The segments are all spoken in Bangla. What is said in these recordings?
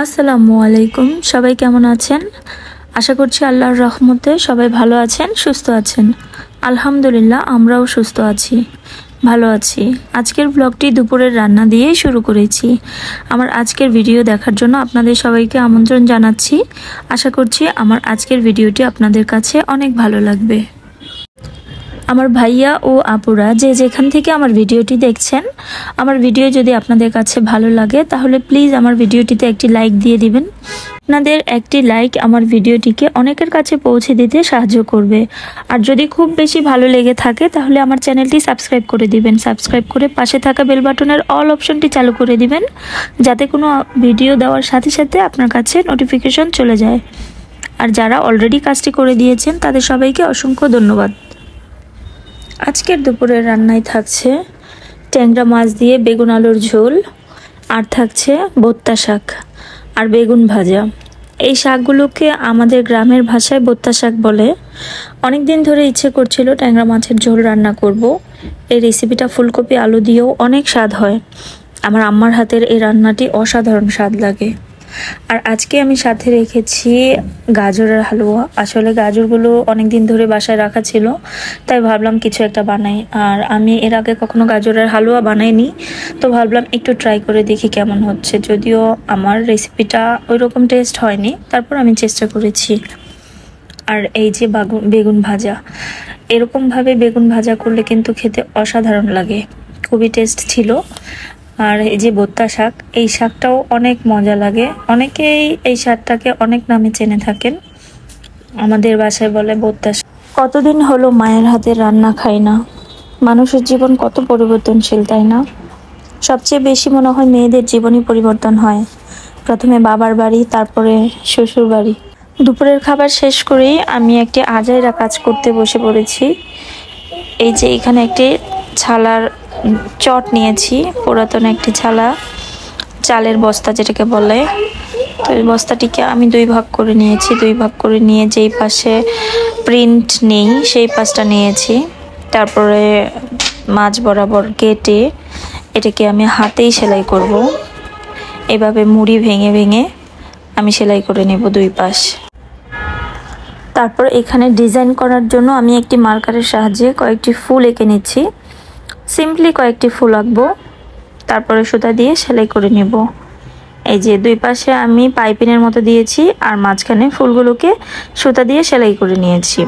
আসসালামু আলাইকুম। সবাই কেমন আছেন? আশা করছি আল্লাহর রহমতে সবাই ভালো আছেন, সুস্থ আছেন। আলহামদুলিল্লাহ, আমরাও সুস্থ আছি, ভালো আছি। আজকের ব্লগটি দুপুরের রান্না দিয়েই শুরু করেছি। আমার আজকের ভিডিও দেখার জন্য আপনাদের সবাইকে আমন্ত্রণ জানাচ্ছি। আশা করছি আমার আজকের ভিডিওটি আপনাদের কাছে অনেক ভালো লাগবে। আমার ভাইয়া ও আপুরা যে যেখান থেকে আমার ভিডিওটি দেখছেন, আমার ভিডিও যদি আপনাদের কাছে ভালো লাগে তাহলে প্লিজ আমার ভিডিওটিতে একটি লাইক দিয়ে দিবেন। আপনাদের একটি লাইক আমার ভিডিওটিকে অনেকের কাছে পৌঁছে দিতে সাহায্য করবে। আর যদি খুব বেশি ভালো লেগে থাকে তাহলে আমার চ্যানেলটি সাবস্ক্রাইব করে দিবেন। সাবস্ক্রাইব করে পাশে থাকা বেল বাটনের অল অপশনটি চালু করে দিবেন, যাতে কোনো ভিডিও দেওয়ার সাথে সাথে আপনার কাছে নোটিফিকেশন চলে যায়। আর যারা অলরেডি কাজটি করে দিয়েছেন তাদের সবাইকে অসংখ্য ধন্যবাদ। আজকের দুপুরের রান্নায় থাকছে ট্যাংরা মাছ দিয়ে বেগুন আলুর ঝোল, আর থাকছে ভর্তা শাক আর বেগুন ভাজা। এই শাকগুলোকে আমাদের গ্রামের ভাষায় ভর্তা শাক বলে। অনেক দিন ধরে ইচ্ছে করছিল ট্যাংরা মাছের ঝোল রান্না করব। এই রেসিপিটা ফুলকপি আলু দিয়েও অনেক স্বাদ হয়। আমার আম্মার হাতের এই রান্নাটি অসাধারণ স্বাদ লাগে। আর আজকে আমি সাথে রেখেছি গাজরের হালুয়া। আসলে গাজরগুলো অনেক দিন ধরে বাসায় রাখা ছিল, তাই ভাবলাম কিছু একটা বানাই। আর আমি এর আগে কখনো গাজরের হালুয়া বানাইনি, তো ভাবলাম একটু ট্রাই করে দেখি কেমন হচ্ছে। যদিও আমার রেসিপিটা ওই রকম টেস্ট হয়নি, তারপর আমি চেষ্টা করেছি। আর এই যে বেগুন ভাজা, এরকমভাবে বেগুন ভাজা করলে কিন্তু খেতে অসাধারণ লাগে, খুবই টেস্ট ছিল। আর এই যে ভর্তা শাক, এই শাকটাও অনেক মজা লাগে। অনেকেই এই শাকটাকে অনেক নামে চেনে থাকেন, আমাদের বাসায় বলে ভর্তা শাক। কতদিন হলো মায়ের হাতের রান্না খাই না। মানুষের জীবন কত পরিবর্তনশীল, তাই না? সবচেয়ে বেশি মনে হয় মেয়েদের জীবনই পরিবর্তন হয়। প্রথমে বাবার বাড়ি, তারপরে শ্বশুর বাড়ি। দুপুরের খাবার শেষ করেই আমি একটি আজাইরা কাজ করতে বসে পড়েছি। এই যে এখানে একটি ছালার চট নিয়েছি, পুরাতন একটি ছালা, চালের বস্তা যেটাকে বলে। তো এই বস্তাটিকে আমি দুই ভাগ করে নিয়েছি। দুই ভাগ করে নিয়ে যেই পাশে প্রিন্ট নেই সেই পাশটা নিয়েছি। তারপরে মাঝ বরাবর কেটে এটাকে আমি হাতেই সেলাই করব। এভাবে মুড়ি ভেঙে ভেঙে আমি সেলাই করে নেব দুই পাশ। তারপর এখানে ডিজাইন করার জন্য আমি একটি মার্কারের সাহায্যে কয়েকটি ফুল এঁকে নিচ্ছি। সিম্পলি কয়েকটি ফুল আঁকবো, তারপরে সুতা দিয়ে সেলাই করে নেব। এই যে দুই পাশে আমি পাইপিনের মতো দিয়েছি, আর মাঝখানে ফুলগুলোকে সুতা দিয়ে সেলাই করে নিয়েছি।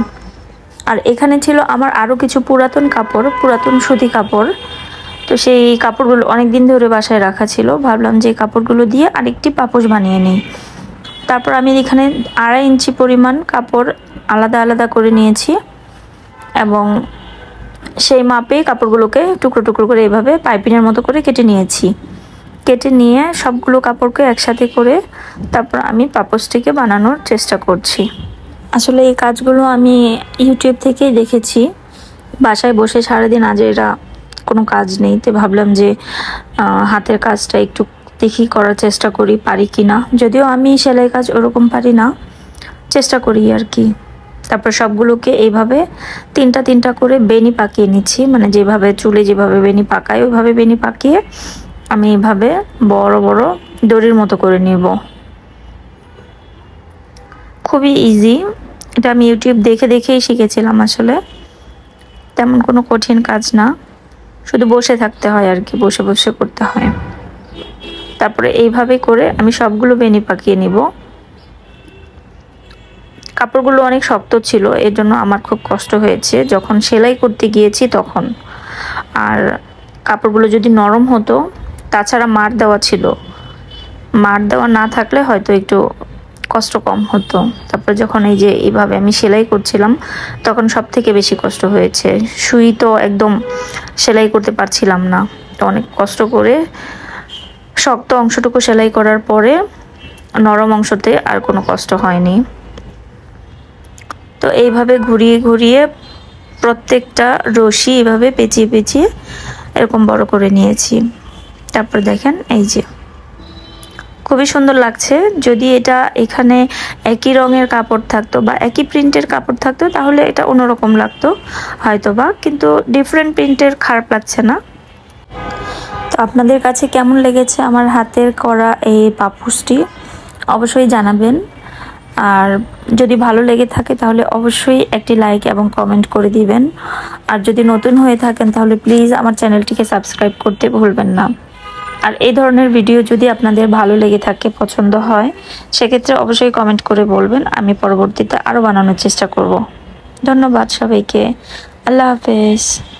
আর এখানে ছিল আমার আরও কিছু পুরাতন কাপড়, পুরাতন সুতি কাপড়। তো সেই কাপড়গুলো অনেক দিন ধরে বাসায় রাখা ছিল, ভাবলাম যে কাপড়গুলো দিয়ে আরেকটি পাপোশ বানিয়ে নিই। তারপর আমি এখানে 2.5 ইঞ্চি পরিমাণ কাপড় আলাদা আলাদা করে নিয়েছি, এবং সেই মাপে কাপড়গুলোকে টুকরো টুকরো করে এভাবে পাইপিনের মতো করে কেটে নিয়েছি। কেটে নিয়ে সবগুলো কাপড়কে একসাথে করে তারপর আমি পাপোশটিকে বানানোর চেষ্টা করছি। আসলে এই কাজগুলো আমি ইউটিউব থেকেই দেখেছি। বাসায় বসে সারাদিন আজেরা কোনো কাজ নেই, তো ভাবলাম যে হাতের কাজটা একটু দেখি করার চেষ্টা করি, পারি কি না। যদিও আমি সেলাই কাজ ওরকম পারি না, চেষ্টা করি আর কি। তারপর সবগুলোকে এইভাবে তিনটা তিনটা করে বেনি পাকিয়ে নিচ্ছি, মানে যেভাবে চুলে যেভাবে বেনি পাকায় ওইভাবে বেনি পাকিয়ে আমি এইভাবে বড় বড় দড়ির মতো করে নেব। খুবই ইজি, এটা আমি ইউটিউব দেখে দেখেই শিখেছিলাম। আসলে তেমন কোনো কঠিন কাজ না, শুধু বসে থাকতে হয় আর কি, বসে বসে করতে হয়। তারপরে এইভাবে করে আমি সবগুলো বেনি পাকিয়ে নিব। কাপড়গুলো অনেক শক্ত ছিল, এর জন্য আমার খুব কষ্ট হয়েছে যখন সেলাই করতে গিয়েছি তখন। আর কাপড়গুলো যদি নরম হতো, তাছাড়া মার দেওয়া ছিল, মার দেওয়া না থাকলে হয়তো একটু কষ্ট কম হতো। তারপর যখন এই যে এইভাবে আমি সেলাই করছিলাম তখন সব থেকে বেশি কষ্ট হয়েছে। সুই তো একদম সেলাই করতে পারছিলাম না, তো অনেক কষ্ট করে শক্ত অংশটুকু সেলাই করার পরে নরম অংশতে আর কোনো কষ্ট হয়নি। তো এইভাবে ঘুরিয়ে ঘুরিয়ে প্রত্যেকটা রশি এইভাবে পেঁচিয়ে পেঁচিয়ে এরকম বড় করে নিয়েছি। তারপর দেখেন এই যে খুবই সুন্দর লাগছে। যদি এটা এখানে একই রঙের কাপড় থাকতো বা একই প্রিন্টের কাপড় থাকতো তাহলে এটা অন্যরকম লাগতো হয়তো বা, কিন্তু ডিফারেন্ট প্রিন্টের খারাপ লাগছে না। তো আপনাদের কাছে কেমন লেগেছে আমার হাতের করা এই পাপোশটি অবশ্যই জানাবেন। আর যদি ভালো লেগে থাকে তাহলে অবশ্যই একটি লাইক এবং কমেন্ট করে দিবেন। আর যদি নতুন হয়ে থাকেন তাহলে প্লিজ আমার চ্যানেলটিকে সাবস্ক্রাইব করতে ভুলবেন না। আর এই ধরনের ভিডিও যদি আপনাদের ভালো লেগে থাকে, পছন্দ হয়, সেক্ষেত্রে অবশ্যই কমেন্ট করে বলবেন, আমি পরবর্তীতে আরও বানানোর চেষ্টা করব। ধন্যবাদ সবাইকে। আল্লাহ হাফেজ।